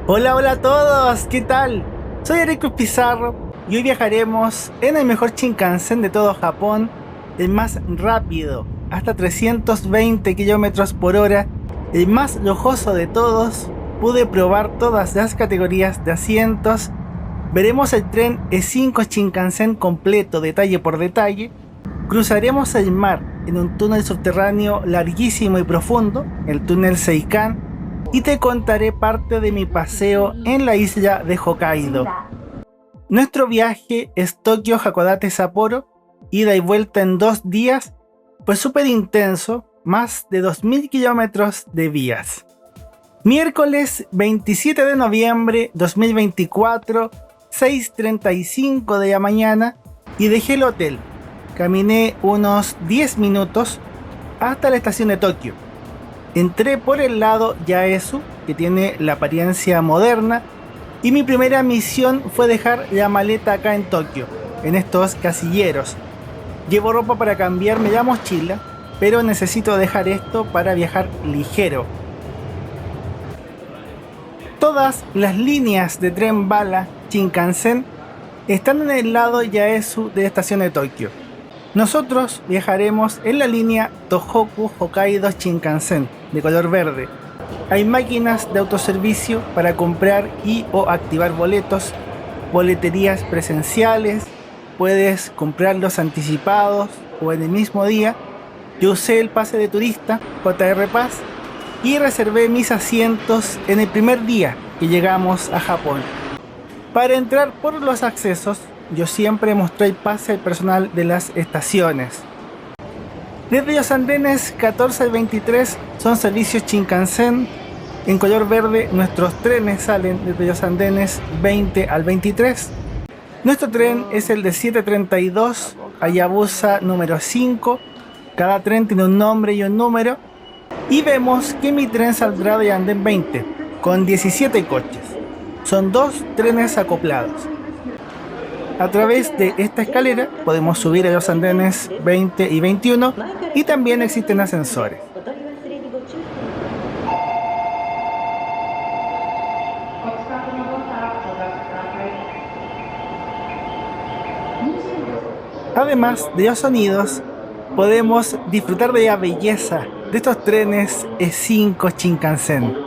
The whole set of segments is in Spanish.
Hola, hola a todos, ¿qué tal? Soy Eric Pizarro y hoy viajaremos en el mejor Shinkansen de todo Japón, el más rápido, hasta 320 kilómetros por hora, el más lujoso de todos. Pude probar todas las categorías de asientos. Veremos el tren E5 Shinkansen completo, detalle por detalle. Cruzaremos el mar en un túnel subterráneo larguísimo y profundo, el túnel Seikan, y te contaré parte de mi paseo en la isla de Hokkaido. Nuestro viaje es Tokio-Hakodate Sapporo, ida y vuelta en 2 días, pues súper intenso, más de 2000 kilómetros de vías. Miércoles 27 de noviembre 2024, 6:35 de la mañana, y dejé el hotel. Caminé unos 10 minutos hasta la estación de Tokio. Entré por el lado Yaesu, que tiene la apariencia moderna, y mi primera misión fue dejar la maleta acá en Tokio, en estos casilleros. Llevo ropa para cambiarme la mochila, pero necesito dejar esto para viajar ligero. Todas las líneas de tren bala Shinkansen están en el lado Yaesu de la estación de Tokio. Nosotros viajaremos en la línea Tohoku Hokkaido Shinkansen, de color verde. Hay máquinas de autoservicio para comprar y o activar boletos, boleterías presenciales, puedes comprarlos anticipados o en el mismo día. Yo usé el pase de turista JR Pass y reservé mis asientos en el primer día que llegamos a Japón. Para entrar por los accesos, yo siempre mostré el pase al personal de las estaciones. Desde los andenes 14 al 23 son servicios Shinkansen. En color verde nuestros trenes salen desde los andenes 20 al 23. Nuestro tren es el de 732 Hayabusa número 5. Cada tren tiene un nombre y un número. Y vemos que mi tren saldrá del andén 20 con 17 coches. Son 2 trenes acoplados. A través de esta escalera podemos subir a los andenes 20 y 21 y también existen ascensores. Además de los sonidos, podemos disfrutar de la belleza de estos trenes E5 Shinkansen.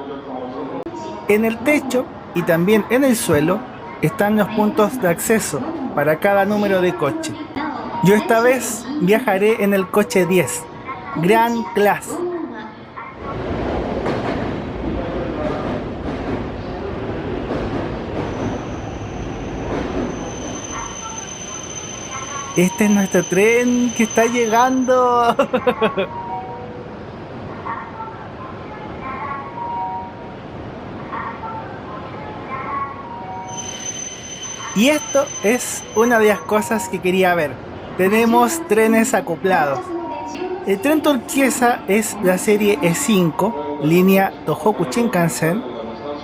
En el techo y también en el suelo están los puntos de acceso para cada número de coche. Yo esta vez viajaré en el coche 10, Grand Class. Este es nuestro tren que está llegando. Y esto es una de las cosas que quería ver. Tenemos trenes acoplados. El tren turquesa es la serie E5, línea Tohoku Shinkansen,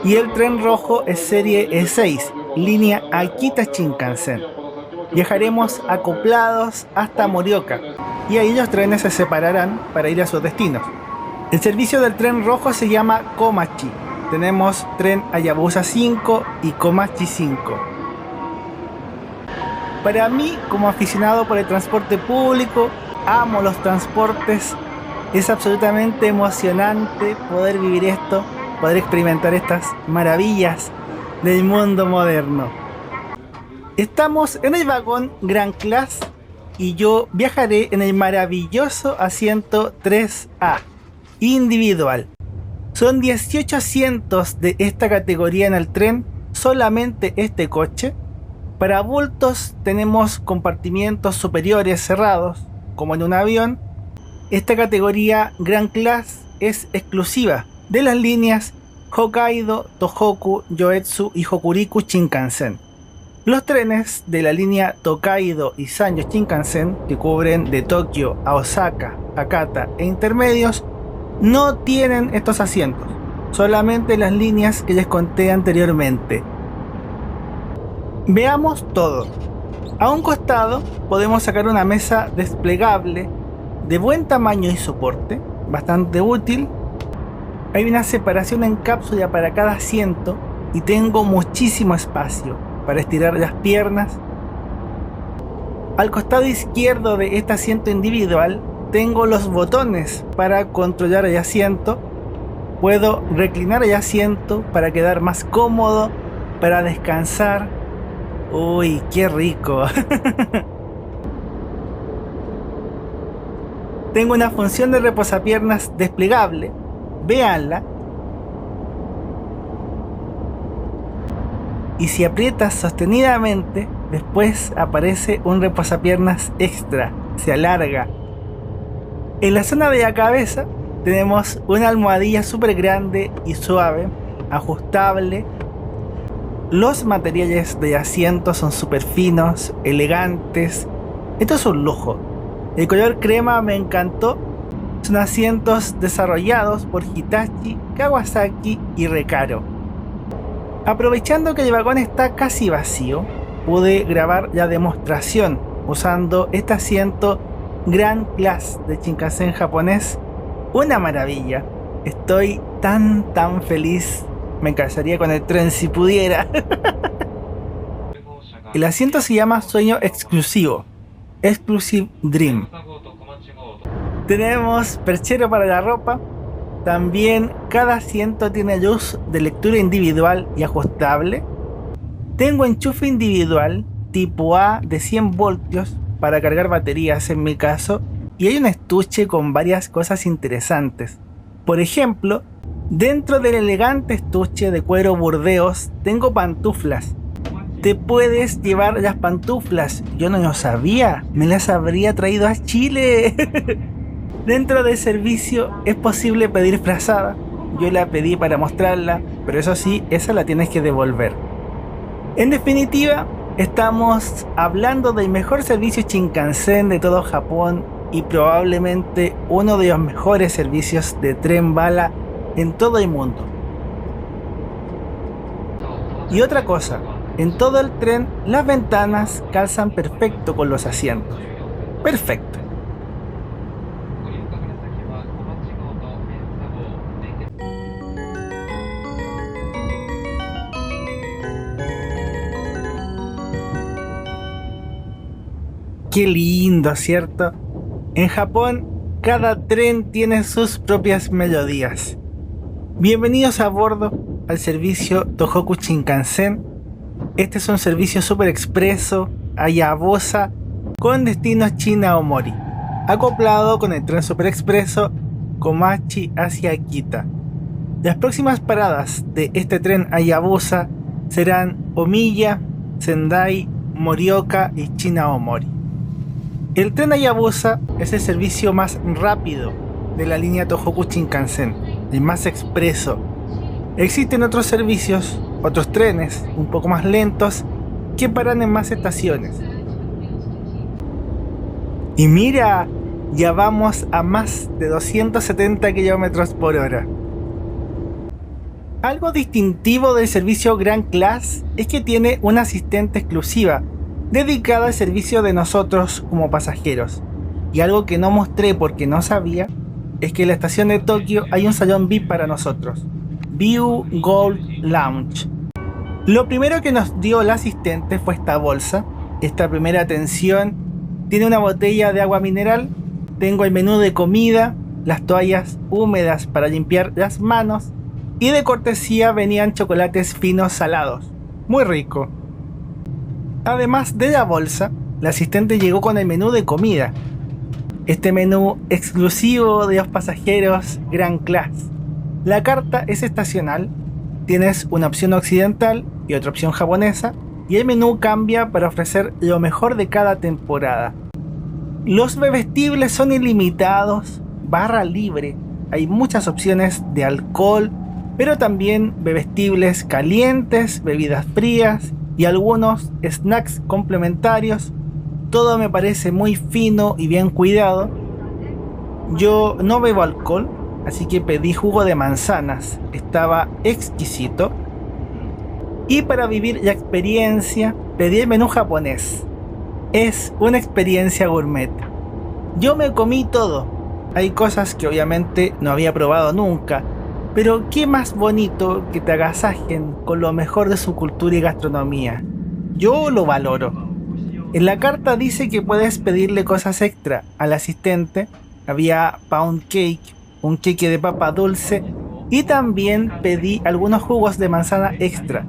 y el tren rojo es serie E6, línea Akita Shinkansen. Viajaremos acoplados hasta Morioka, y ahí los trenes se separarán para ir a sus destinos. El servicio del tren rojo se llama Komachi. Tenemos tren Hayabusa 5 y Komachi 5. Para mí, como aficionado por el transporte público, amo los transportes. Es absolutamente emocionante poder vivir esto, poder experimentar estas maravillas del mundo moderno. Estamos en el vagón Grand Class y yo viajaré en el maravilloso asiento 3A, individual. Son 18 asientos de esta categoría en el tren, solamente este coche. Para adultos tenemos compartimientos superiores cerrados, como en un avión. Esta categoría Grand Class es exclusiva de las líneas Hokkaido, Tohoku, Yoetsu y Hokuriku Shinkansen. Los trenes de la línea Tokaido y Sanyo Shinkansen, que cubren de Tokio a Osaka, Hakata e intermedios, no tienen estos asientos, solamente las líneas que les conté anteriormente. Veamos todo. A un costado podemos sacar una mesa desplegable de buen tamaño y soporte, bastante útil. Hay una separación en cápsula para cada asiento y tengo muchísimo espacio para estirar las piernas. Al costado izquierdo de este asiento individual tengo los botones para controlar el asiento. Puedo reclinar el asiento para quedar más cómodo, para descansar. Uy, qué rico. Tengo una función de reposapiernas desplegable. Véanla. Y si aprietas sostenidamente, después aparece un reposapiernas extra. Se alarga. En la zona de la cabeza tenemos una almohadilla súper grande y suave, ajustable. Los materiales de asiento son súper finos, elegantes. Esto es un lujo. El color crema me encantó. Son asientos desarrollados por Hitachi, Kawasaki y Recaro. Aprovechando que el vagón está casi vacío, pude grabar la demostración usando este asiento Grand Class de Shinkansen japonés. Una maravilla. Estoy tan feliz. Me casaría con el tren si pudiera. El asiento se llama Sueño Exclusivo, Exclusive Dream. Tenemos perchero para la ropa. También cada asiento tiene luz de lectura individual y ajustable. Tengo enchufe individual tipo A de 100 voltios para cargar baterías en mi caso. Y hay un estuche con varias cosas interesantes. Por ejemplo, dentro del elegante estuche de cuero burdeos tengo pantuflas. Te puedes llevar las pantuflas. Yo no lo sabía. Me las habría traído a Chile. Dentro del servicio es posible pedir frazada. Yo la pedí para mostrarla, pero eso sí, esa la tienes que devolver. En definitiva, estamos hablando del mejor servicio Shinkansen de todo Japón y probablemente uno de los mejores servicios de tren bala en todo el mundo. Y otra cosa, en todo el tren las ventanas calzan perfecto con los asientos. Perfecto. Qué lindo, ¿cierto? En Japón, cada tren tiene sus propias melodías. Bienvenidos a bordo al servicio Tohoku Shinkansen. Este es un servicio super expreso a Hayabusa con destino China Aomori, acoplado con el tren super expreso Komachi hacia Akita. Las próximas paradas de este tren Hayabusa serán Omiya, Sendai, Morioka y China Aomori. El tren Hayabusa es el servicio más rápido de la línea Tohoku Shinkansen, el más expreso. Existen otros servicios, otros trenes un poco más lentos que paran en más estaciones. Y mira, ya vamos a más de 270 km por hora. Algo distintivo del servicio Grand Class es que tiene una asistente exclusiva dedicada al servicio de nosotros como pasajeros. Y algo que no mostré porque no sabía es que en la estación de Tokio hay un salón VIP para nosotros, View Gold Lounge. Lo primero que nos dio la asistente fue esta bolsa. Esta primera atención tiene una botella de agua mineral, tengo el menú de comida, las toallas húmedas para limpiar las manos y de cortesía venían chocolates finos salados, muy rico. Además de la bolsa, la asistente llegó con el menú de comida. Este menú exclusivo de los pasajeros Grand Class. La carta es estacional, tienes una opción occidental y otra opción japonesa, y el menú cambia para ofrecer lo mejor de cada temporada. Los bebestibles son ilimitados, barra libre, hay muchas opciones de alcohol, pero también bebestibles calientes, bebidas frías y algunos snacks complementarios. Todo me parece muy fino y bien cuidado. Yo no bebo alcohol, así que pedí jugo de manzanas, estaba exquisito. Y para vivir la experiencia, pedí el menú japonés. Es una experiencia gourmet. Yo me comí todo. Hay cosas que obviamente no había probado nunca, Pero qué más bonito que te agasajen con lo mejor de su cultura y gastronomía. Yo lo valoro. En la carta dice que puedes pedirle cosas extra al asistente. Había pound cake, un queque de papa dulce y también pedí algunos jugos de manzana extra.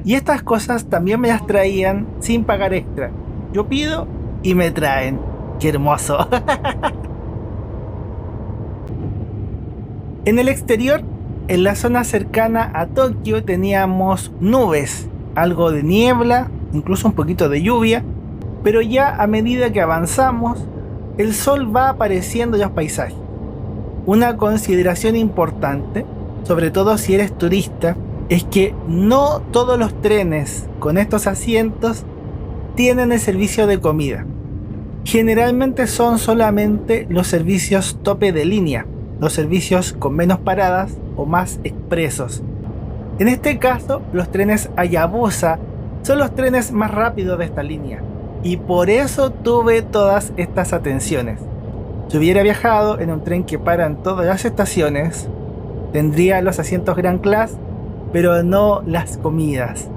Y estas cosas también me las traían sin pagar extra. Yo pido y me traen. ¡Qué hermoso! En el exterior, en la zona cercana a Tokio, teníamos nubes, algo de niebla, incluso un poquito de lluvia, pero ya a medida que avanzamos, el sol va apareciendo en los paisajes. Una consideración importante, sobre todo si eres turista, es que no todos los trenes con estos asientos tienen el servicio de comida. Generalmente son solamente los servicios tope de línea, los servicios con menos paradas o más expresos. En este caso, los trenes Hayabusa son los trenes más rápidos de esta línea y por eso tuve todas estas atenciones. Si hubiera viajado en un tren que para en todas las estaciones, tendría los asientos Grand Class, pero no las comidas.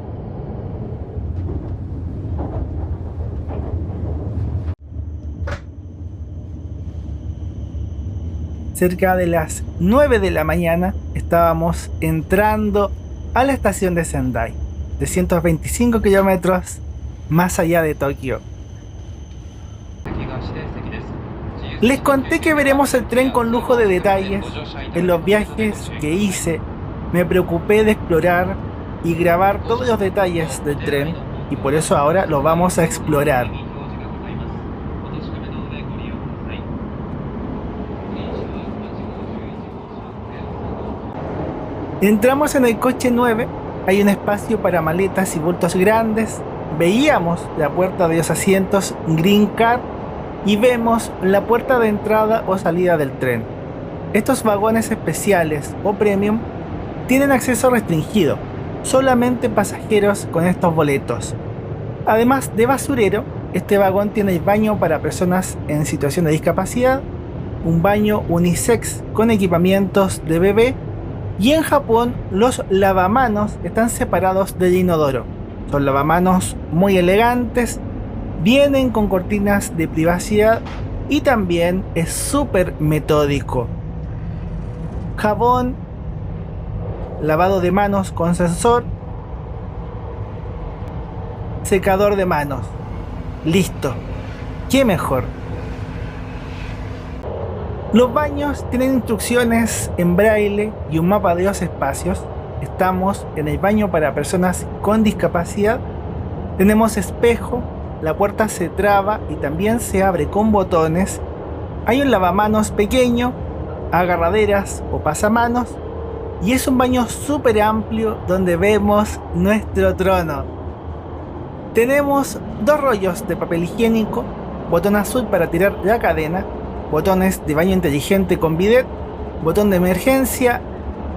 Cerca de las 9 de la mañana estábamos entrando a la estación de Sendai, 325 kilómetros más allá de Tokio. Les conté que veremos el tren con lujo de detalles. En los viajes que hice me preocupé de explorar y grabar todos los detalles del tren y por eso ahora lo vamos a explorar. Entramos en el coche 9, hay un espacio para maletas y bultos grandes, veíamos la puerta de los asientos Green Card y vemos la puerta de entrada o salida del tren. Estos vagones especiales o premium tienen acceso restringido, solamente pasajeros con estos boletos. Además de basurero, este vagón tiene baño para personas en situación de discapacidad, un baño unisex con equipamientos de bebé. Y en Japón los lavamanos están separados del inodoro. Son lavamanos muy elegantes, vienen con cortinas de privacidad y también es súper metódico. Jabón, lavado de manos con sensor, secador de manos. Listo. ¿Qué mejor? Los baños tienen instrucciones en braille y un mapa de los espacios. Estamos en el baño para personas con discapacidad. Tenemos espejo, la puerta se traba y también se abre con botones. Hay un lavamanos pequeño, agarraderas o pasamanos. Y es un baño súper amplio donde vemos nuestro trono. Tenemos dos rollos de papel higiénico, botón azul para tirar la cadena, botones de baño inteligente con bidet, botón de emergencia.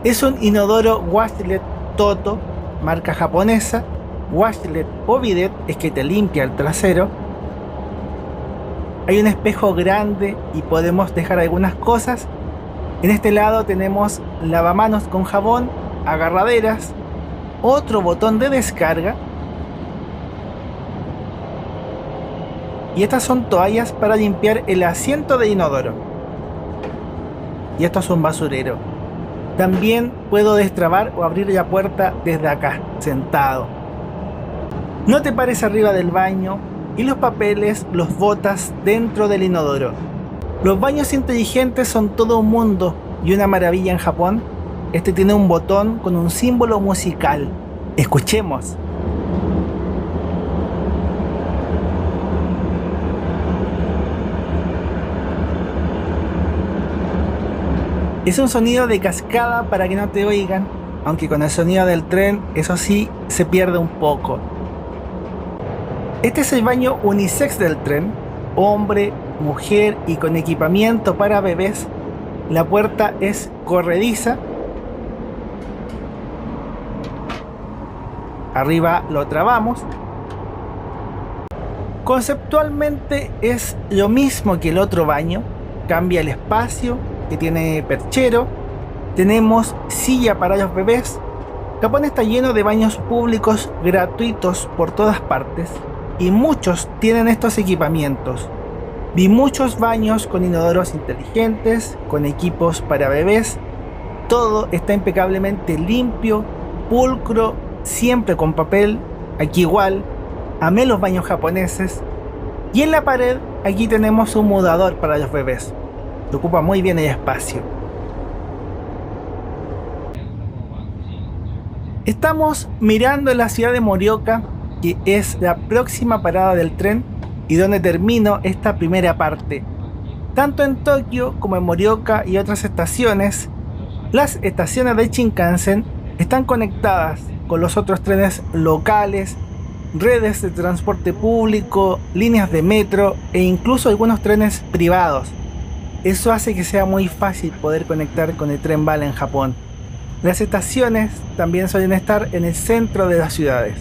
Es un inodoro washlet Toto, marca japonesa. Washlet o bidet es que te limpia el trasero. Hay un espejo grande y podemos dejar algunas cosas. En este lado tenemos lavamanos con jabón, agarraderas, otro botón de descarga. Y estas son toallas para limpiar el asiento de inodoro. Y esto es un basurero. También puedo destrabar o abrir la puerta desde acá, sentado. No te pares arriba del baño y los papeles los botas dentro del inodoro. Los baños inteligentes son todo un mundo y una maravilla en Japón. Este tiene un botón con un símbolo musical. Escuchemos. Es un sonido de cascada para que no te oigan, aunque con el sonido del tren, eso sí, se pierde un poco. Este es el baño unisex del tren, hombre, mujer y con equipamiento para bebés. La puerta es corrediza. Arriba lo trabamos. Conceptualmente es lo mismo que el otro baño, cambia el espacio, que tiene perchero, Tenemos silla para los bebés. Japón está lleno de baños públicos gratuitos por todas partes y muchos tienen estos equipamientos. Vi muchos baños con inodoros inteligentes, con equipos para bebés. Todo está impecablemente limpio, pulcro, siempre con papel. Aquí igual, amé los baños japoneses. Y en la pared, aquí tenemos un mudador para los bebés. Se ocupa muy bien el espacio. Estamos mirando la ciudad de Morioka, que es la próxima parada del tren y donde termino esta primera parte. Tanto en Tokio como en Morioka y otras estaciones, las estaciones de Shinkansen están conectadas con los otros trenes locales, redes de transporte público, líneas de metro e incluso algunos trenes privados. Eso hace que sea muy fácil poder conectar con el tren bala en Japón. Las estaciones también suelen estar en el centro de las ciudades.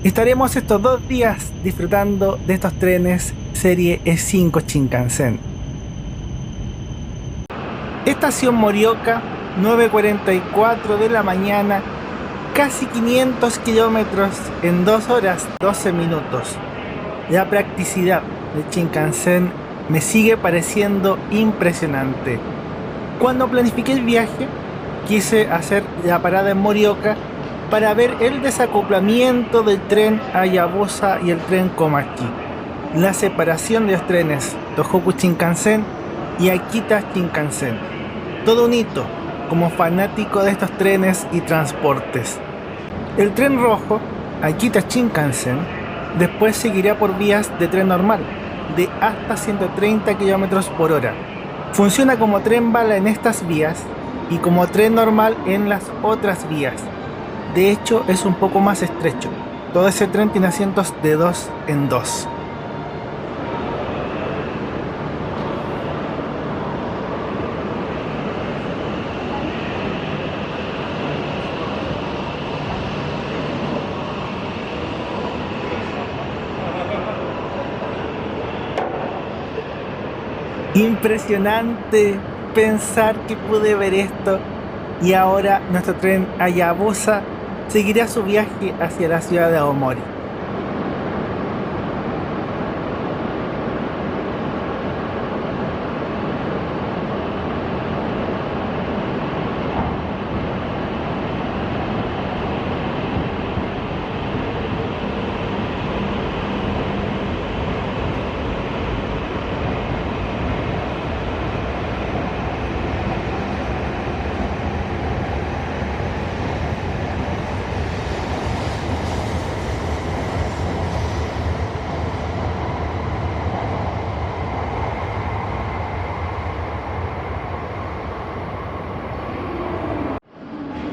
Estaremos estos 2 días disfrutando de estos trenes serie E5 Shinkansen. Estación Morioka, 9:44 de la mañana, casi 500 kilómetros en 2 horas 12 minutos. La practicidad de Shinkansen me sigue pareciendo impresionante. Cuando planifiqué el viaje, quise hacer la parada en Morioka para ver el desacoplamiento del tren Hayabusa y el tren Komachi, la separación de los trenes Tohoku Shinkansen y Akita Shinkansen. Todo un hito como fanático de estos trenes y transportes. El tren rojo, Akita Shinkansen, después seguirá por vías de tren normal, de hasta 130 km por hora. Funciona como tren bala en estas vías y como tren normal en las otras vías. De hecho, es un poco más estrecho. Todo ese tren tiene asientos de 2 en 2. Impresionante pensar que pude ver esto y ahora nuestro tren Hayabusa seguirá su viaje hacia la ciudad de Aomori.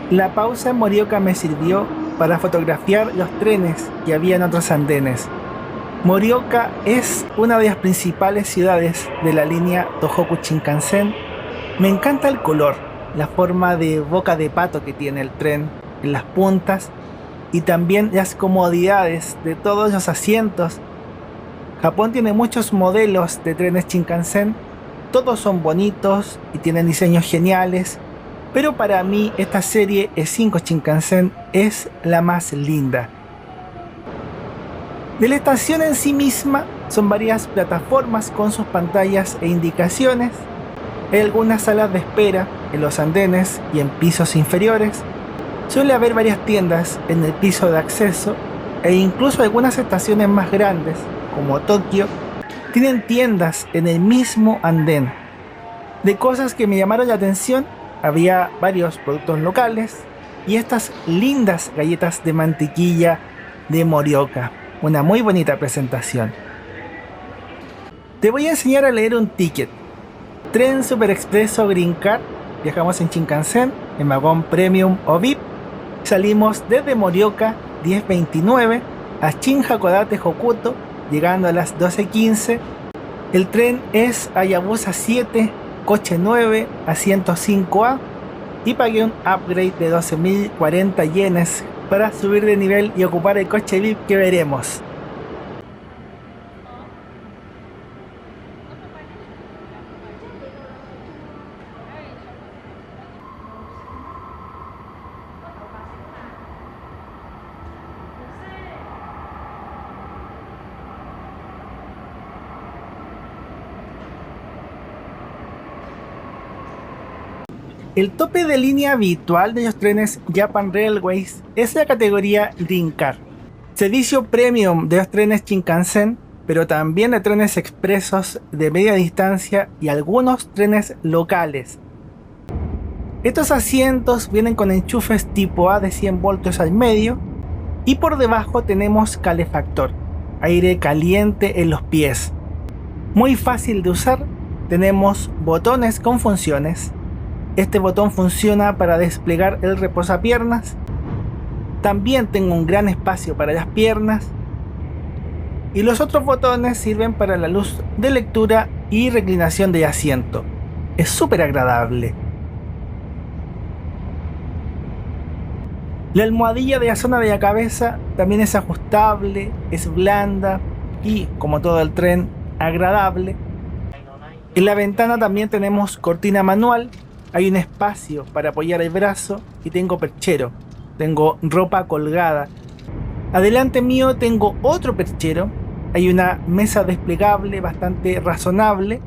La pausa en Morioka me sirvió para fotografiar los trenes que había en otros andenes. Morioka es una de las principales ciudades de la línea Tohoku Shinkansen. Me encanta el color, la forma de boca de pato que tiene el tren en las puntas y también las comodidades de todos los asientos. Japón tiene muchos modelos de trenes Shinkansen, todos son bonitos y tienen diseños geniales. Pero para mí esta serie E5 Shinkansen es la más linda. De la estación en sí misma son varias plataformas con sus pantallas e indicaciones. Hay algunas salas de espera en los andenes y en pisos inferiores. Suele haber varias tiendas en el piso de acceso e incluso algunas estaciones más grandes, como Tokio, tienen tiendas en el mismo andén. De cosas que me llamaron la atención, había varios productos locales y estas lindas galletas de mantequilla de Morioka. Una muy bonita presentación. Te voy a enseñar a leer un ticket. Tren Super Expreso Green Card. Viajamos en Shinkansen, en vagón Premium o VIP. Salimos desde Morioka 10:29 a Shin Hakodate Hokuto, llegando a las 12:15. El tren es Hayabusa 7, coche 9, asiento 5A, y pagué un upgrade de 12.040 yenes para subir de nivel y ocupar el coche VIP que veremos. El tope de línea habitual de los trenes Japan Railways es la categoría Green Car, servicio premium de los trenes Shinkansen, pero también de trenes expresos de media distancia y algunos trenes locales. Estos asientos vienen con enchufes tipo A de 100 voltios al medio y por debajo tenemos calefactor, aire caliente en los pies. Muy fácil de usar, tenemos botones con funciones. Este botón funciona para desplegar el reposapiernas. También tengo un gran espacio para las piernas. Y los otros botones sirven para la luz de lectura y reclinación de asiento. Es súper agradable. La almohadilla de la zona de la cabeza también es ajustable, es blanda y, como todo el tren, agradable. En la ventana también tenemos cortina manual, hay un espacio para apoyar el brazo y tengo perchero, tengo ropa colgada. Adelante mío tengo otro perchero, hay una mesa desplegable bastante razonable.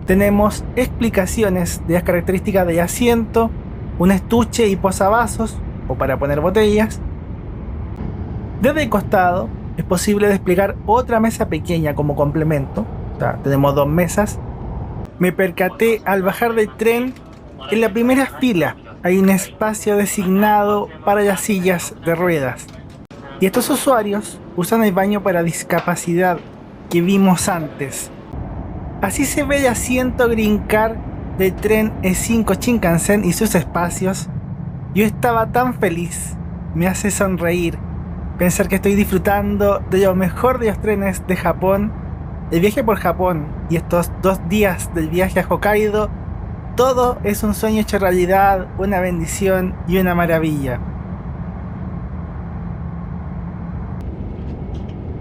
Tenemos explicaciones de las características del asiento, un estuche y posavasos o para poner botellas. Desde el costado es posible desplegar otra mesa pequeña como complemento. O sea, tenemos dos mesas. Me percaté al bajar del tren, en la primera fila hay un espacio designado para las sillas de ruedas. Y estos usuarios usan el baño para discapacidad que vimos antes. Así se ve el asiento Green Car del tren E5 Shinkansen y sus espacios. Yo estaba tan feliz, me hace sonreír pensar que estoy disfrutando de lo mejor de los trenes de Japón. El viaje por Japón y estos 2 días del viaje a Hokkaido, todo es un sueño hecho realidad, una bendición y una maravilla.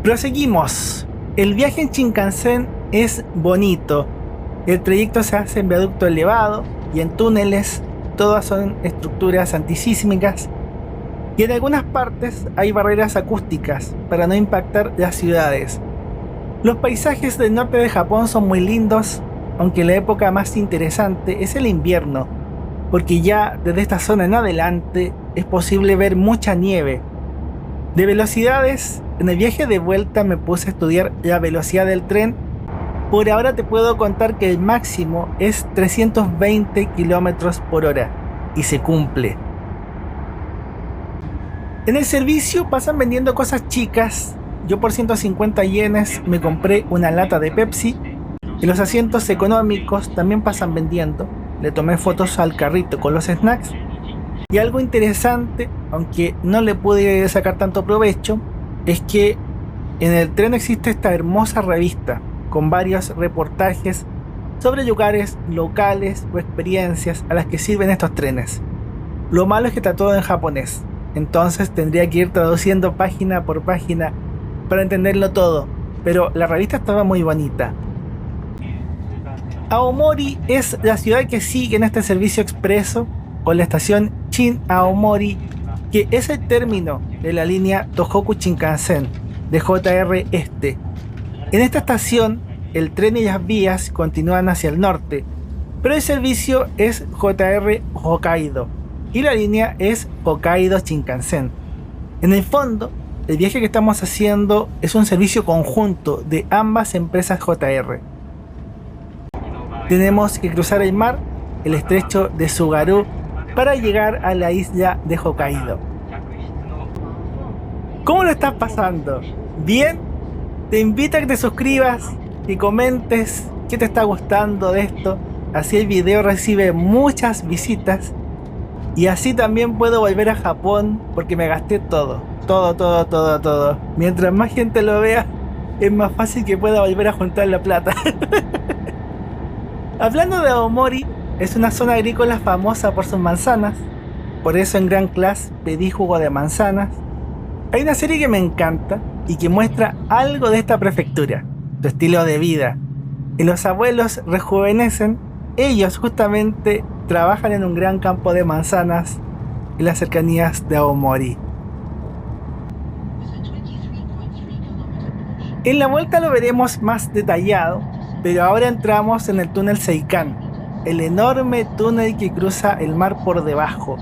Proseguimos. El viaje en Shinkansen es bonito. El trayecto se hace en viaducto elevado y en túneles. Todas son estructuras antisísmicas y en algunas partes hay barreras acústicas para no impactar las ciudades. Los paisajes del norte de Japón son muy lindos, aunque la época más interesante es el invierno, porque ya desde esta zona en adelante es posible ver mucha nieve. De velocidades, en el viaje de vuelta me puse a estudiar la velocidad del tren. Por ahora te puedo contar que el máximo es 320 km por hora y se cumple. En el servicio pasan vendiendo cosas chicas. Yo por 150 yenes me compré una lata de Pepsi. En los asientos económicos también pasan vendiendo. Le tomé fotos al carrito con los snacks. Y algo interesante, aunque no le pude sacar tanto provecho, es que en el tren existe esta hermosa revista con varios reportajes sobre lugares locales o experiencias a las que sirven estos trenes. Lo malo es que está todo en japonés, entonces tendría que ir traduciendo página por página para entenderlo todo, pero la revista estaba muy bonita. Aomori es la ciudad que sigue en este servicio expreso con la estación Shin Aomori, que es el término de la línea Tohoku Shinkansen de JR Este. En esta estación el tren y las vías continúan hacia el norte, pero el servicio es JR Hokkaido y la línea es Hokkaido Shinkansen. En el fondo, el viaje que estamos haciendo es un servicio conjunto de ambas empresas JR. Tenemos que cruzar el mar, el estrecho de Tsugaru, para llegar a la isla de Hokkaido. ¿Cómo lo estás pasando? ¿Bien? Te invito a que te suscribas y comentes qué te está gustando de esto. Así el video recibe muchas visitas y así también puedo volver a Japón porque me gasté todo. Mientras más gente lo vea, es más fácil que pueda volver a juntar la plata. Hablando de Aomori, es una zona agrícola famosa por sus manzanas. Por eso en Grand Class pedí jugo de manzanas. Hay una serie que me encanta y que muestra algo de esta prefectura, su estilo de vida. Y los abuelos rejuvenecen. Ellos justamente trabajan en un gran campo de manzanas en las cercanías de Aomori. En la vuelta lo veremos más detallado, pero ahora entramos en el túnel Seikan, el enorme túnel que cruza el mar por debajo.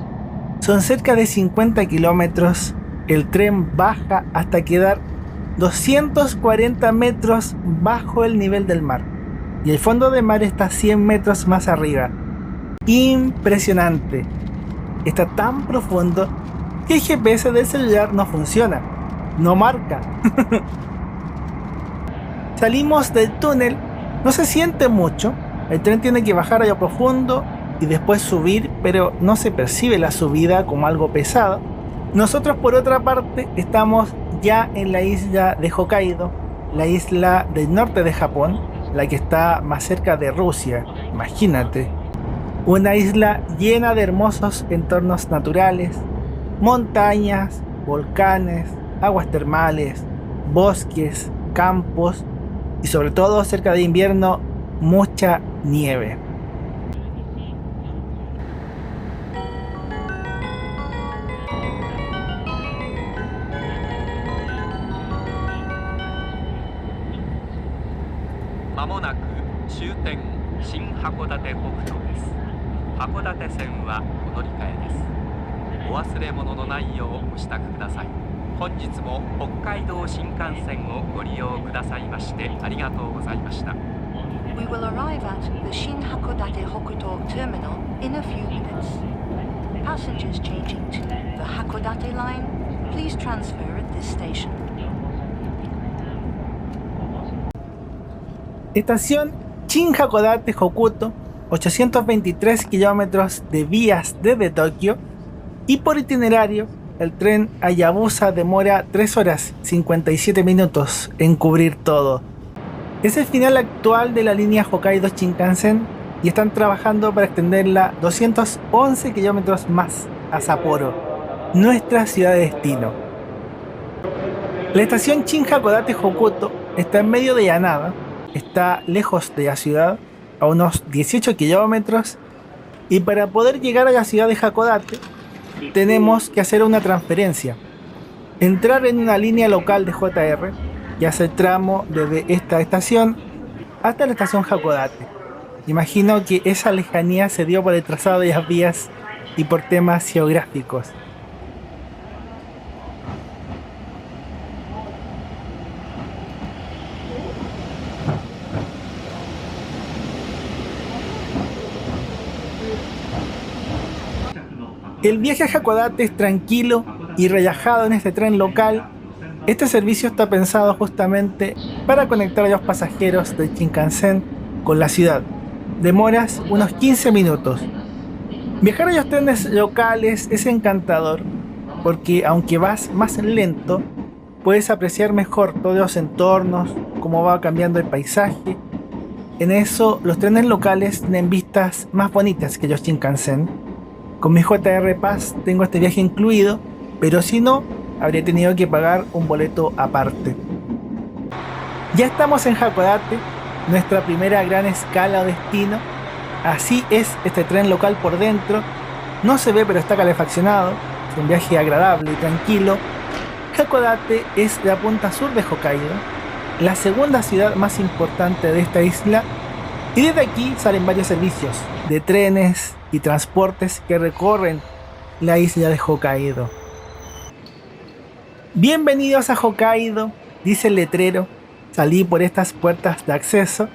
Son cerca de 50 kilómetros. El tren baja hasta quedar 240 metros bajo el nivel del mar. Y el fondo del mar está 100 metros más arriba. Impresionante. Está tan profundo que el GPS del celular no funciona. No marca. Salimos del túnel. No se siente mucho. El tren tiene que bajar allá profundo y después subir, pero no se percibe la subida como algo pesado. Nosotros, por otra parte, estamos ya en la isla de Hokkaido, la isla del norte de Japón, la que está más cerca de Rusia. Imagínate. Una isla llena de hermosos entornos naturales, montañas, volcanes, aguas termales, bosques, campos y sobre todo cerca de invierno mucha nieve. We will arrive at the Shin Hakodate Hokuto terminal in a few minutes. Passengers changing to the Hakodate line, please transfer at this station. Estación Shin Hakodate Hokuto, 823 kilómetros de vías desde Tokio, y por itinerario el tren a Hayabusa demora 3 horas 57 minutos en cubrir todo. Es el final actual de la línea Hokkaido Shinkansen y están trabajando para extenderla 211 kilómetros más a Sapporo, nuestra ciudad de destino. La estación Shin Hakodate Hokuto está en medio de Yanada, está lejos de la ciudad, a unos 18 kilómetros, y para poder llegar a la ciudad de Hakodate tenemos que hacer una transferencia, entrar en una línea local de JR y hacer tramo desde esta estación hasta la estación Hakodate. Imagino que esa lejanía se dio por el trazado de las vías y por temas geográficos. El viaje a Hakodate es tranquilo y relajado en este tren local. Este servicio está pensado justamente para conectar a los pasajeros del Shinkansen con la ciudad. Demoras unos 15 minutos. Viajar a los trenes locales es encantador porque aunque vas más lento, puedes apreciar mejor todos los entornos, cómo va cambiando el paisaje. En eso, los trenes locales tienen vistas más bonitas que los Shinkansen. Con mi JR Pass tengo este viaje incluido, pero si no, habría tenido que pagar un boleto aparte. Ya estamos en Hakodate, nuestra primera gran escala o destino. Así es este tren local por dentro. No se ve, pero está calefaccionado. Es un viaje agradable y tranquilo. Hakodate es la punta sur de Hokkaido, la segunda ciudad más importante de esta isla, y desde aquí salen varios servicios de trenes y transportes que recorren la isla de Hokkaido. Bienvenidos a Hokkaido, dice el letrero. Salí por estas puertas de acceso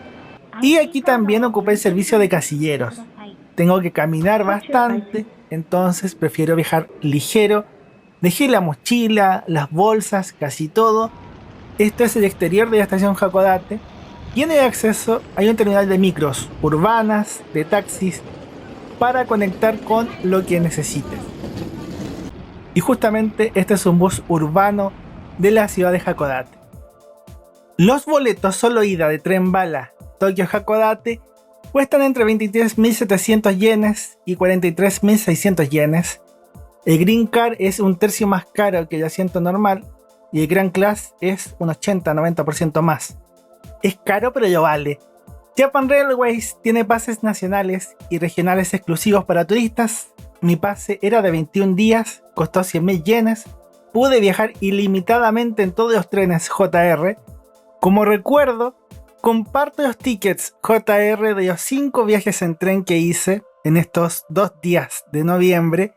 y aquí también ocupé el servicio de casilleros. Tengo que caminar bastante, entonces prefiero viajar ligero. Dejé la mochila, las bolsas, casi todo. Esto es el exterior de la estación Hakodate. Y en el acceso hay un terminal de micros urbanas, de taxis, para conectar con lo que necesites. Y justamente este es un bus urbano de la ciudad de Hakodate. Los boletos solo ida de tren bala Tokio-Hakodate cuestan entre 23.700 yenes y 43.600 yenes. El Green Car es un tercio más caro que el asiento normal y el Grand Class es un 80-90% más. Es caro, pero lo vale. Japan Railways tiene pases nacionales y regionales exclusivos para turistas. Mi pase era de 21 días, costó 100.000 yenes. Pude viajar ilimitadamente en todos los trenes JR. Como recuerdo, Comparto los tickets JR de los 5 viajes en tren que hice en estos 2 días de noviembre.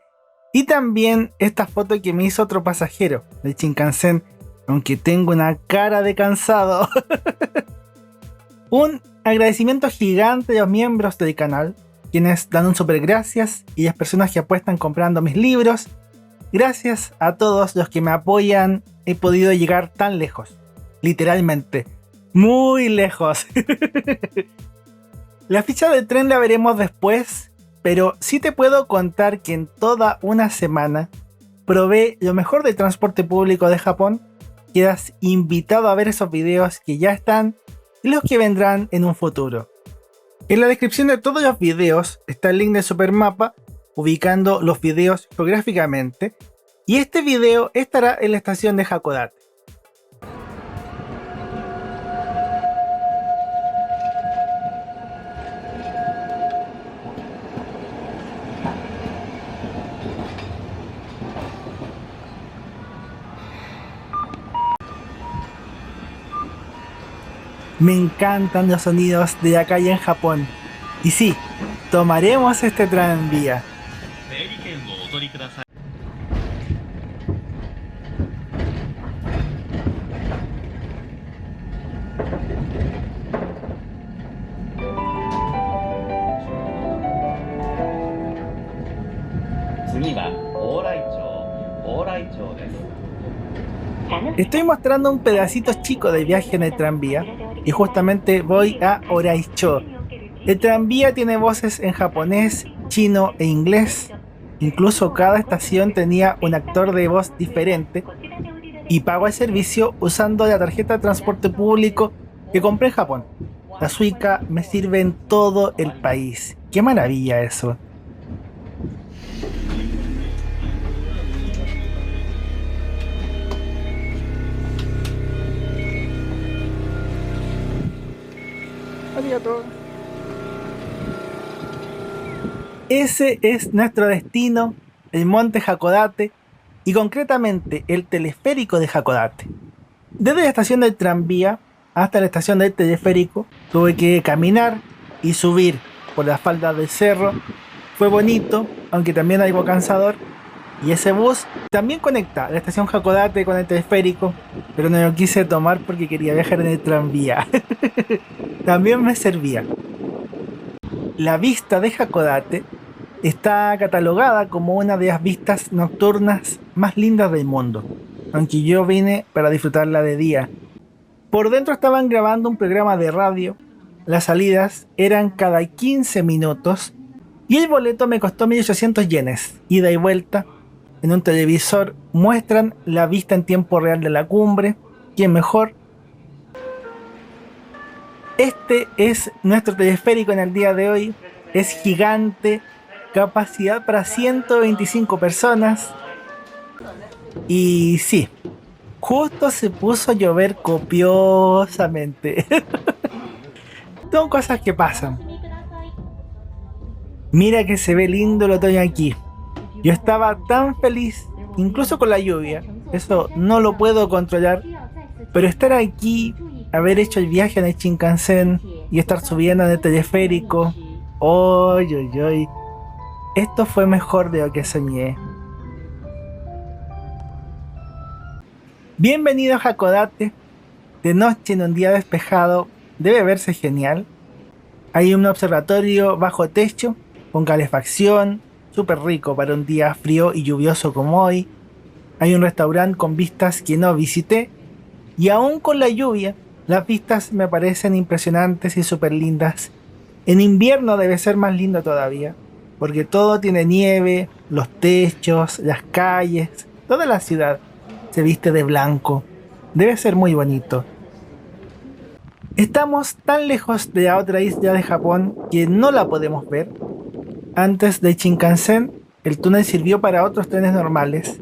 Y también esta foto que me hizo otro pasajero del Shinkansen, aunque tengo una cara de cansado. Un agradecimiento gigante a los miembros del canal, quienes dan un super gracias, y las personas que apuestan comprando mis libros. Gracias a todos los que me apoyan, he podido llegar tan lejos. Literalmente, muy lejos. La ficha del tren la veremos después, pero sí te puedo contar que en toda una semana probé lo mejor del transporte público de Japón. Quedas invitado a ver esos videos que ya están y los que vendrán en un futuro. En la descripción de todos los videos está el link del supermapa ubicando los videos geográficamente, y este video estará en la estación de Hakodate. Me encantan los sonidos de la calle en Japón. Y sí, tomaremos este tranvía. Estoy mostrando un pedacito chico del viaje en el tranvía y justamente voy a Oraicho. El tranvía tiene voces en japonés, chino e inglés. Incluso cada estación tenía un actor de voz diferente, y pago el servicio usando la tarjeta de transporte público que compré en Japón. La Suica me sirve en todo el país. ¡Qué maravilla eso! Ese es nuestro destino, el monte Hakodate, y concretamente el teleférico de Hakodate. Desde la estación del tranvía hasta la estación del teleférico tuve que caminar y subir por la falda del cerro. Fue bonito, aunque también algo cansador. Y ese bus también conecta la estación Hakodate con el teleférico, pero no lo quise tomar porque quería viajar en el tranvía. También me servía. La vista de Hakodate está catalogada como una de las vistas nocturnas más lindas del mundo, aunque yo vine para disfrutarla de día. Por dentro estaban grabando un programa de radio, las salidas eran cada 15 minutos y el boleto me costó 1800 yenes, ida y vuelta. En un televisor muestran la vista en tiempo real de la cumbre. ¿Quién mejor? Este es nuestro teleférico en el día de hoy. Es gigante, capacidad para 125 personas. Y sí, justo se puso a llover copiosamente. Son cosas que pasan. Mira que se ve lindo el otoño aquí. Yo estaba tan feliz, incluso con la lluvia. Eso no lo puedo controlar. Pero estar aquí, haber hecho el viaje en el Shinkansen y estar subiendo en el teleférico, ¡oy, oy, oy! Esto fue mejor de lo que soñé. Bienvenido a Hakodate. De noche en un día despejado, debe verse genial. Hay un observatorio bajo techo, con calefacción, súper rico para un día frío y lluvioso como hoy. Hay un restaurante con vistas que no visité. Y aún con la lluvia, las vistas me parecen impresionantes y súper lindas. En invierno debe ser más lindo todavía, porque todo tiene nieve, los techos, las calles, toda la ciudad se viste de blanco. Debe ser muy bonito. Estamos tan lejos de la otra isla de Japón que no la podemos ver. Antes de Shinkansen, el túnel sirvió para otros trenes normales.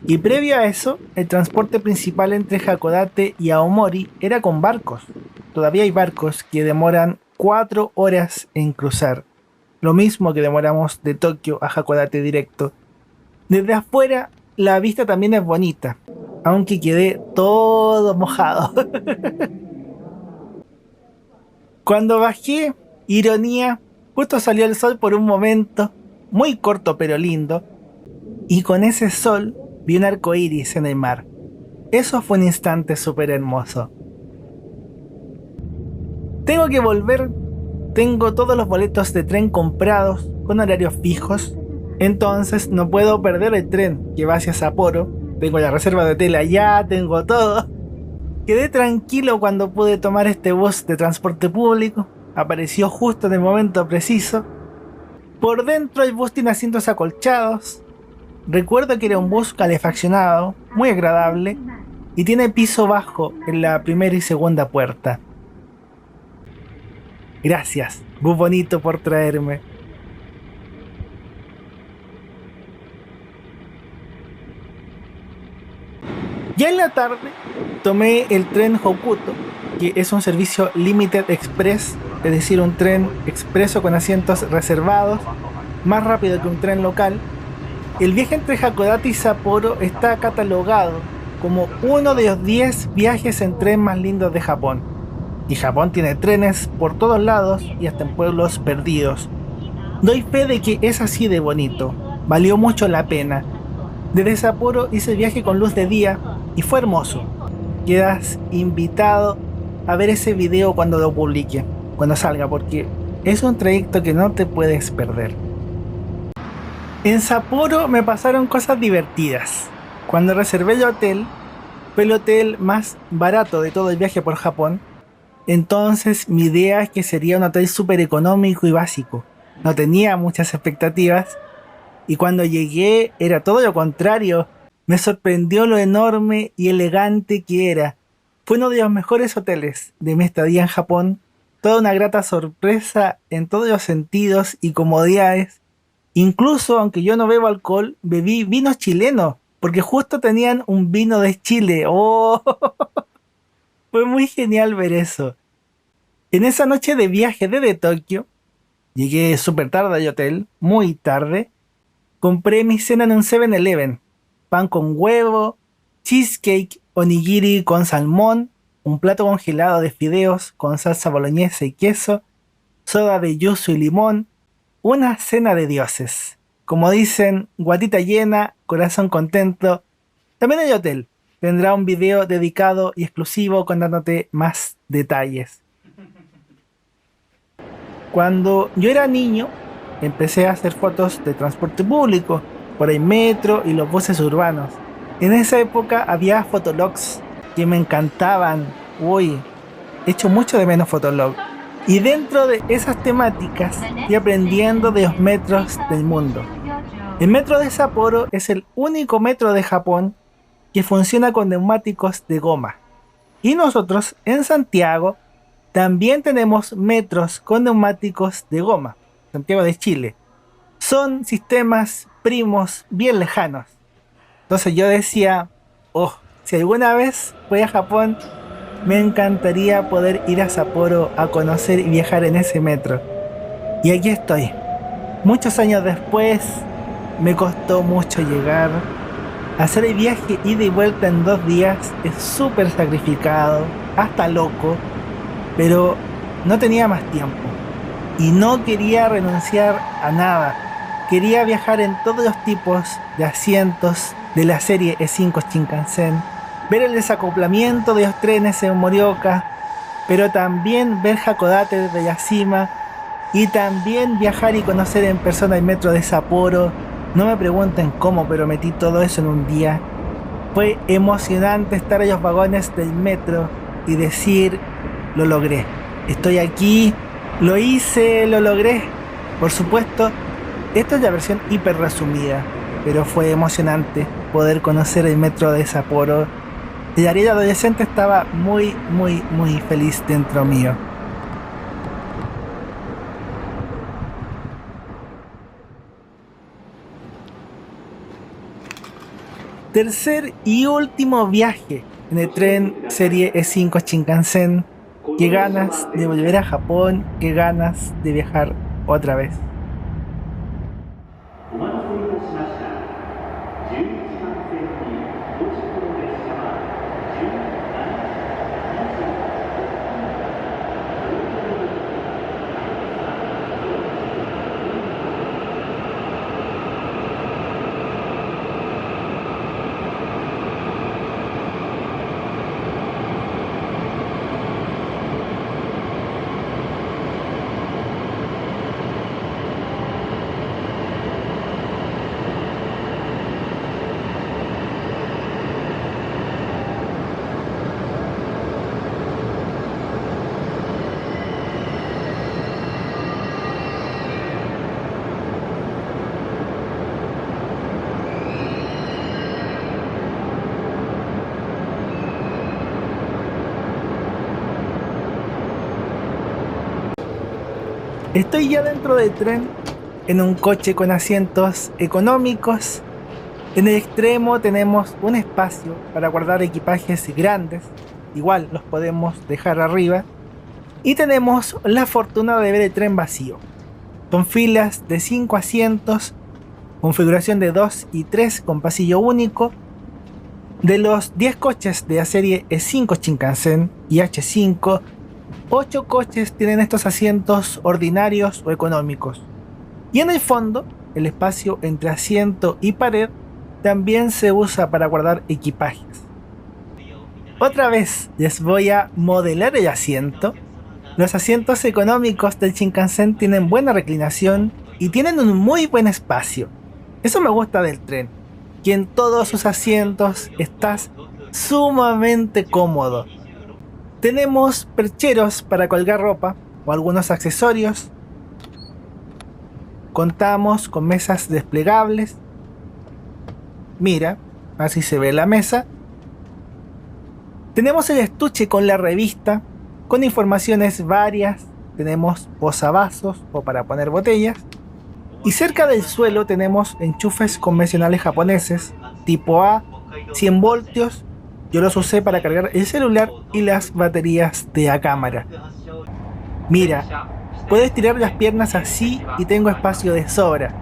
Y previo a eso, el transporte principal entre Hakodate y Aomori era con barcos. Todavía hay barcos que demoran 4 horas en cruzar. Lo mismo que demoramos de Tokio a Hakodate directo. Desde afuera, la vista también es bonita, aunque quedé todo mojado. Cuando bajé, ironía, justo salió el sol por un momento, muy corto pero lindo, y con ese sol vi un arco iris en el mar. Eso fue un instante súper hermoso. Tengo que volver, tengo todos los boletos de tren comprados con horarios fijos, entonces no puedo perder el tren que va hacia Sapporo. Tengo la reserva de hotel allá, tengo todo. Quedé tranquilo cuando pude tomar este bus de transporte público. Apareció justo en el momento preciso. Por dentro el bus tiene asientos acolchados. Recuerdo que era un bus calefaccionado, muy agradable, y tiene piso bajo en la primera y segunda puerta. Gracias, bus bonito, por traerme. Ya en la tarde tomé el tren Hokuto, que es un servicio Limited Express, es decir, un tren expreso con asientos reservados, más rápido que un tren local. El viaje entre Hakodate y Sapporo está catalogado como uno de los 10 viajes en tren más lindos de Japón. Y Japón tiene trenes por todos lados y hasta en pueblos perdidos. Doy fe de que es así de bonito, valió mucho la pena. Desde Sapporo hice el viaje con luz de día y fue hermoso. Quedas invitado a ver ese video cuando lo publique, cuando salga, porque es un trayecto que no te puedes perder. En Sapporo me pasaron cosas divertidas. Cuando reservé el hotel, fue el hotel más barato de todo el viaje por Japón. Entonces mi idea es que sería un hotel súper económico y básico. No tenía muchas expectativas. Y cuando llegué era todo lo contrario. Me sorprendió lo enorme y elegante que era. Fue uno de los mejores hoteles de mi estadía en Japón. Toda una grata sorpresa en todos los sentidos y comodidades. Incluso, aunque yo no bebo alcohol, bebí vinos chilenos, porque justo tenían un vino de Chile. ¡Oh! Fue muy genial ver eso. En esa noche de viaje desde Tokio, llegué súper tarde al hotel, muy tarde. Compré mi cena en un 7-Eleven. Pan con huevo, cheesecake, onigiri con salmón, un plato congelado de fideos con salsa boloñesa y queso, soda de yuzu y limón, una cena de dioses. Como dicen, guatita llena, corazón contento. También el hotel tendrá un video dedicado y exclusivo contándote más detalles. Cuando yo era niño, empecé a hacer fotos de transporte público, por el metro y los buses urbanos. En esa época había fotologs que me encantaban. Uy, echo mucho de menos fotolog. Y dentro de esas temáticas fui aprendiendo de los metros del mundo. El metro de Sapporo es el único metro de Japón que funciona con neumáticos de goma. Y nosotros en Santiago también tenemos metros con neumáticos de goma. Santiago de Chile. Son sistemas primos bien lejanos. Entonces yo decía, oh, si alguna vez voy a Japón, me encantaría poder ir a Sapporo a conocer y viajar en ese metro. Y aquí estoy. Muchos años después, me costó mucho llegar. Hacer el viaje ida y vuelta en 2 días es súper sacrificado, hasta loco, pero no tenía más tiempo. Y no quería renunciar a nada. Quería viajar en todos los tipos de asientos de la serie E5 Shinkansen, ver el desacoplamiento de los trenes en Morioka, pero también ver Hakodate desde la cima y también viajar y conocer en persona el metro de Sapporo. No me pregunten cómo, pero metí todo eso en un día. Fue emocionante estar en los vagones del metro y decir, lo logré, estoy aquí, lo hice, lo logré. Por supuesto, esta es la versión hiper resumida, pero fue emocionante poder conocer el metro de Sapporo. El Ariel adolescente estaba muy feliz dentro mío. Tercer y último viaje en el tren serie E5 Shinkansen. Qué ganas de volver a Japón, qué ganas de viajar otra vez. Estoy ya dentro del tren, en un coche con asientos económicos. En el extremo tenemos un espacio para guardar equipajes grandes, igual los podemos dejar arriba. Y tenemos la fortuna de ver el tren vacío, con filas de 5 asientos, configuración de 2 y 3 con pasillo único. De los 10 coches de la serie E5 Shinkansen y H5, 8 coches tienen estos asientos ordinarios o económicos. Y en el fondo, el espacio entre asiento y pared también se usa para guardar equipajes. Otra vez les voy a modelar el asiento. Los asientos económicos del Shinkansen tienen buena reclinación y tienen un muy buen espacio. Eso me gusta del tren, que en todos sus asientos estás sumamente cómodo. Tenemos percheros para colgar ropa o algunos accesorios. Contamos con mesas desplegables. Mira, así se ve la mesa. Tenemos el estuche con la revista, con informaciones varias. Tenemos posavasos o para poner botellas. Y cerca del suelo tenemos enchufes convencionales japoneses, tipo A, 100 voltios. Yo los usé para cargar el celular y las baterías de la cámara. Mira, puedo estirar las piernas así y tengo espacio de sobra.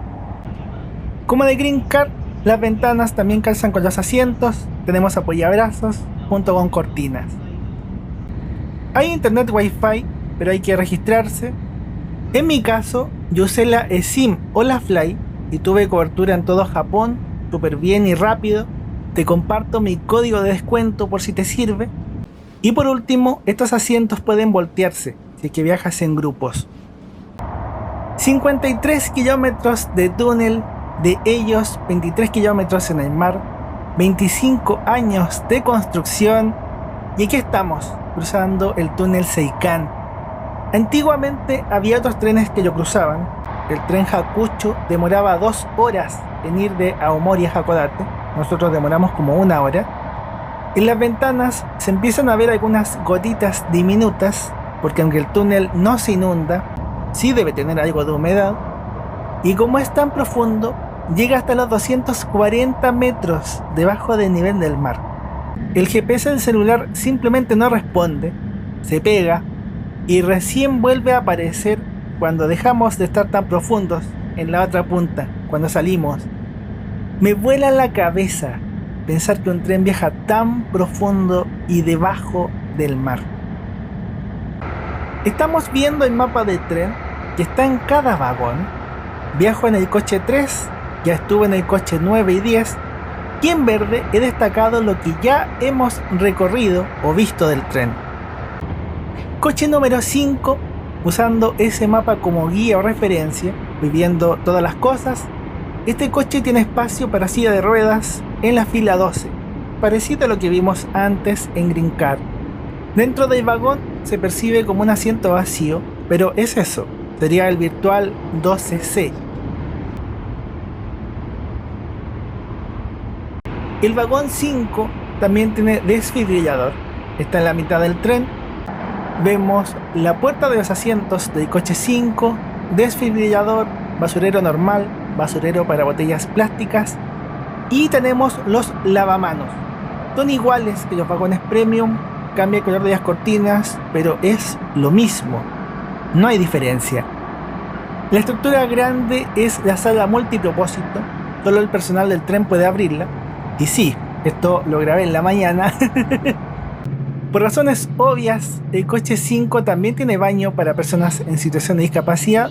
Como de Green Card, las ventanas también calzan con los asientos. Tenemos apoyabrazos junto con cortinas. Hay internet wifi, pero hay que registrarse. En mi caso, yo usé la eSIM o la Fly y tuve cobertura en todo Japón, súper bien y rápido. Te comparto mi código de descuento por si te sirve. Y por último, estos asientos pueden voltearse si es que viajas en grupos. 53 kilómetros de túnel, de ellos 23 kilómetros en el mar, 25 años de construcción y aquí estamos cruzando el túnel Seikan. Antiguamente había otros trenes que lo cruzaban. El tren Hakucho demoraba 2 horas en ir de Aomori a Hakodate. Nosotros demoramos como 1 hora. En las ventanas se empiezan a ver algunas gotitas diminutas, porque aunque el túnel no se inunda, sí debe tener algo de humedad. Y como es tan profundo, llega hasta los 240 metros debajo del nivel del mar. El GPS del celular simplemente no responde, se pega y recién vuelve a aparecer cuando dejamos de estar tan profundos en la otra punta, cuando salimos. Me vuela la cabeza pensar que un tren viaja tan profundo y debajo del mar. Estamos viendo el mapa del tren que está en cada vagón. Viajo en el coche 3, ya estuve en el coche 9 y 10, y en verde he destacado lo que ya hemos recorrido o visto del tren. Coche número 5, usando ese mapa como guía o referencia, viviendo todas las cosas. Este coche tiene espacio para silla de ruedas en la fila 12, parecido a lo que vimos antes en Green Card. Dentro del vagón se percibe como un asiento vacío, pero es eso, sería el virtual 12C. El vagón 5 también tiene desfibrilador, está en la mitad del tren. Vemos la puerta de los asientos del coche 5, desfibrilador, basurero normal, basurero para botellas plásticas y tenemos los lavamanos. Son iguales que los vagones premium, cambia el color de las cortinas, pero es lo mismo, no hay diferencia. La estructura grande es la sala multipropósito, solo el personal del tren puede abrirla. Y sí, esto lo grabé en la mañana. Por razones obvias, el coche 5 también tiene baño para personas en situación de discapacidad.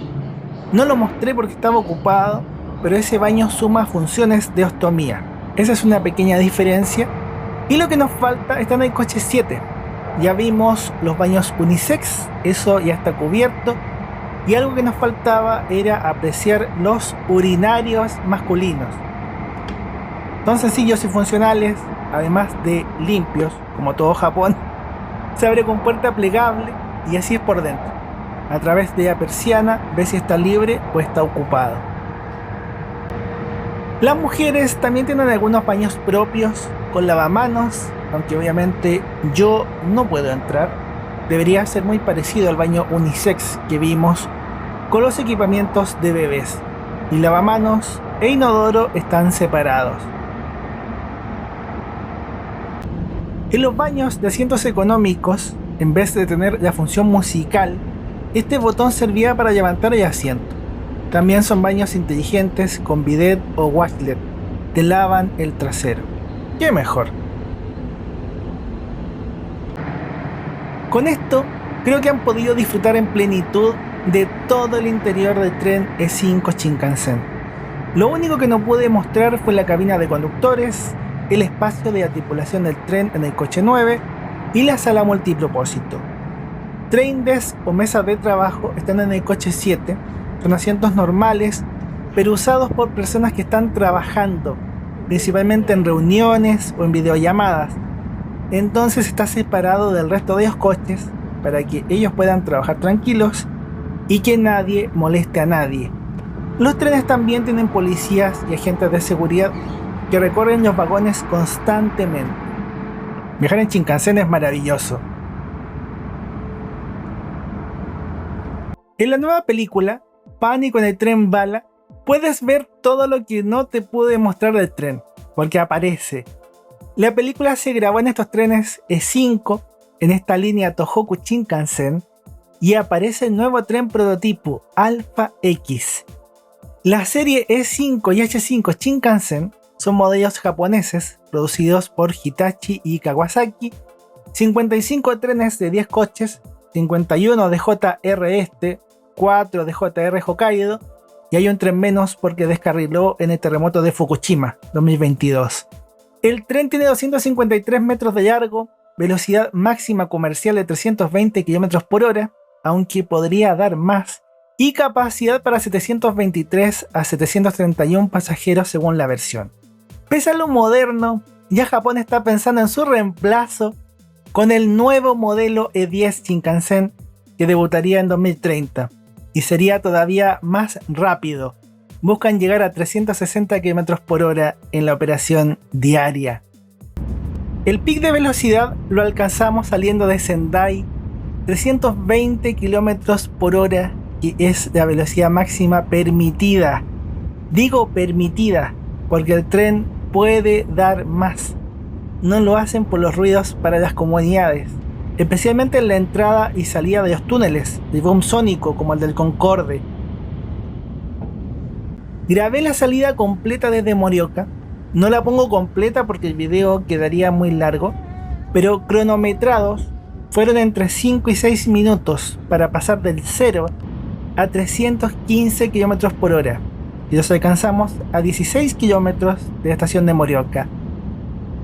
No lo mostré porque estaba ocupado, pero ese baño suma funciones de ostomía. Esa es una pequeña diferencia. Y lo que nos falta está en el coche 7. Ya vimos los baños unisex, eso ya está cubierto. Y algo que nos faltaba era apreciar los urinarios masculinos. Son sencillos y funcionales, además de limpios, como todo Japón. Se abre con puerta plegable y así es por dentro. A través de la persiana ves si está libre o está ocupado. Las mujeres también tienen algunos baños propios con lavamanos, aunque obviamente yo no puedo entrar. Debería ser muy parecido al baño unisex que vimos con los equipamientos de bebés, y lavamanos e inodoro están separados. En los baños de asientos económicos, en vez de tener la función musical, este botón servía para levantar el asiento. También son baños inteligentes con bidet o washlet. Te lavan el trasero. ¿Qué mejor? Con esto, creo que han podido disfrutar en plenitud de todo el interior del tren E5 Shinkansen. Lo único que no pude mostrar fue la cabina de conductores, el espacio de la tripulación del tren en el coche 9 y la sala multipropósito. Train desk o mesa de trabajo están en el coche 7, son asientos normales, pero usados por personas que están trabajando, principalmente en reuniones o en videollamadas. Entonces está separado del resto de los coches para que ellos puedan trabajar tranquilos y que nadie moleste a nadie. Los trenes también tienen policías y agentes de seguridad que recorren los vagones constantemente. Viajar en Shinkansen es maravilloso. En la nueva película, Pánico en el tren bala, puedes ver todo lo que no te pude mostrar del tren, porque aparece. La película se grabó en estos trenes E5, en esta línea Tohoku Shinkansen, y aparece el nuevo tren prototipo Alpha X. La serie E5 y H5 Shinkansen son modelos japoneses producidos por Hitachi y Kawasaki, 55 trenes de 10 coches, 51 de JR Este, 4 de JR Hokkaido, y hay un tren menos porque descarriló en el terremoto de Fukushima 2022. El tren tiene 253 metros de largo, velocidad máxima comercial de 320 km por hora, aunque podría dar más, y capacidad para 723 a 731 pasajeros según la versión. Pese a lo moderno, ya Japón está pensando en su reemplazo con el nuevo modelo E10 Shinkansen que debutaría en 2030 y sería todavía más rápido. Buscan llegar a 360 km por hora en la operación diaria. El pic de velocidad lo alcanzamos saliendo de Sendai, 320 km por hora, que es la velocidad máxima permitida. Digo permitida, porque el tren puede dar más. No lo hacen por los ruidos para las comunidades, especialmente en la entrada y salida de los túneles de boom sónico como el del Concorde. Grabé la salida completa desde Morioka. No la pongo completa porque el video quedaría muy largo, pero cronometrados fueron entre 5 y 6 minutos para pasar del 0 a 315 km por hora. Y los alcanzamos a 16 kilómetros de la estación de Morioka.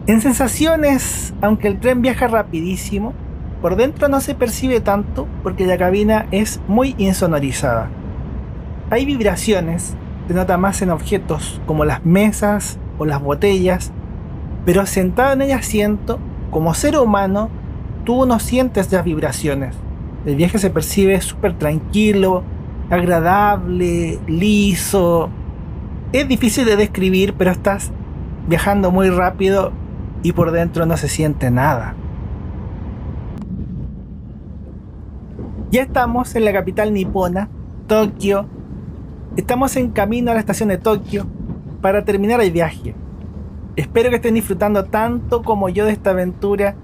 En sensaciones, aunque el tren viaja rapidísimo, por dentro no se percibe tanto porque la cabina es muy insonorizada. Hay vibraciones, se nota más en objetos como las mesas o las botellas, pero sentado en el asiento, como ser humano, tú no sientes las vibraciones. El viaje se percibe súper tranquilo, agradable, liso. Es difícil de describir, pero estás viajando muy rápido y por dentro no se siente nada. Ya estamos en la capital nipona, Tokio. Estamos en camino a la estación de Tokio para terminar el viaje. Espero que estén disfrutando tanto como yo de esta aventura.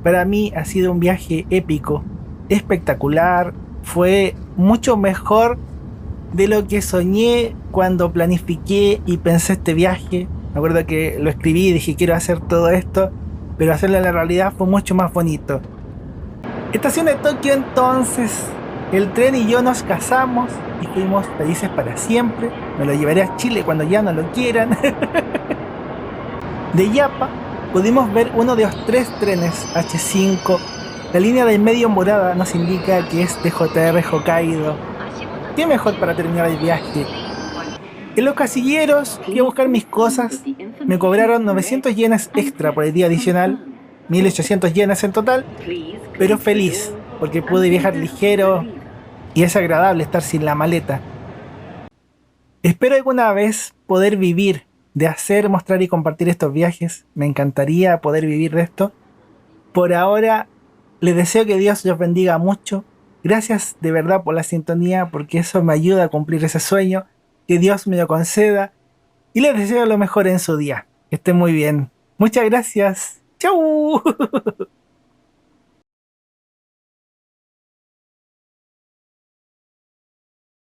Para mí ha sido un viaje épico, espectacular. Fue mucho mejor de lo que soñé cuando planifiqué y pensé este viaje. Me acuerdo que lo escribí y dije quiero hacer todo esto, pero hacerlo en la realidad fue mucho más bonito. Estación de Tokio entonces. El tren y yo nos casamos y fuimos felices para siempre. Me lo llevaré a Chile cuando ya no lo quieran. De Yapa pudimos ver uno de los 3 trenes H5. La línea del medio morada nos indica que es de JR Hokkaido. ¿Qué mejor para terminar el viaje? En los casilleros fui a buscar mis cosas. Me cobraron 900 yenes extra por el día adicional, 1800 yenes en total, pero feliz porque pude viajar ligero y es agradable estar sin la maleta. Espero alguna vez poder vivir de hacer, mostrar y compartir estos viajes. Me encantaría poder vivir de esto. Por ahora les deseo que Dios los bendiga mucho, Gracias de verdad por la sintonía, porque eso me ayuda a cumplir ese sueño. Que Dios me lo conceda. Y les deseo lo mejor en su día. Que estén muy bien. Muchas gracias. ¡Chau!